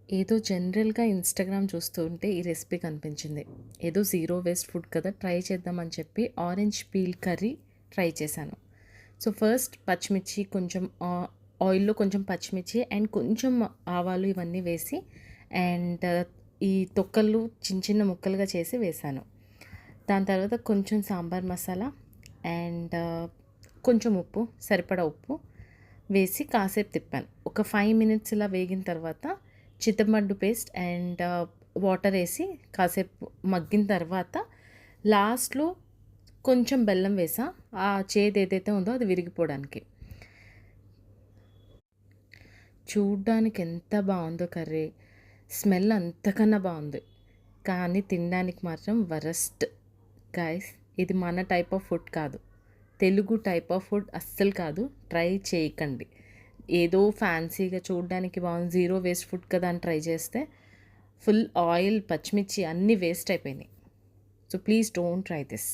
ఏదో జనరల్‌గా ఇన్‌స్టాగ్రామ్ చూస్తూ ఉంటే ఈ రెసిపీ కనిపించింది. ఏదో జీరో వేస్ట్ ఫుడ్ కదా! ట్రై చేద్దామని చెప్పి ఆరెంజ్ పీల్ కర్రీ ట్రై చేశాను. సో, ఫస్ట్ పచ్చిమిర్చి కొంచెం ఆయిల్‌లో కొంచెం పచ్చిమిర్చి అండ్ కొంచెం ఆవాలు ఇవన్నీ వేసి అండ్ ఈ తొక్కలు చిన్న చిన్న ముక్కలుగా చేసి వేశాను. దాని తర్వాత కొంచెం సాంబార్ మసాలా అండ్ కొంచెం ఉప్పు, సరిపడా ఉప్పు వేసి కాసేపు తిప్పాను. ఒక 5 మినిట్స్ ఇలా వేగిన తర్వాత చింతపండు పేస్ట్ అండ్ వాటర్ ఏసి కాసేపు మగ్గిన తర్వాత లాస్ట్‌లో కొంచెం బెల్లం వేసా. ఆ చేదు ఏదైతే ఉందో అది విరిగిపోవడానికి. చూడ్డానికి ఎంత బావుందో కర్రీ. స్మెల్ అంతకన్నా బావుంది. కానీ తినడానికి మాత్రం వరస్ట్. గైస్ ఇది మన టైప్ ఆఫ్ ఫుడ్ కాదు. తెలుగు టైప్ ఆఫ్ ఫుడ్ అస్సలు కాదు. ట్రై చేయకండి. ఏదో ఫ్యాన్సీగా చూడ్డానికి బాగుంది జీరో వేస్ట్ ఫుడ్ కదా అని ట్రై చేస్తే ఫుల్ ఆయిల్, పచ్చిమిర్చి అన్నీ వేస్ట్ అయిపోయినాయి. So please don't try this.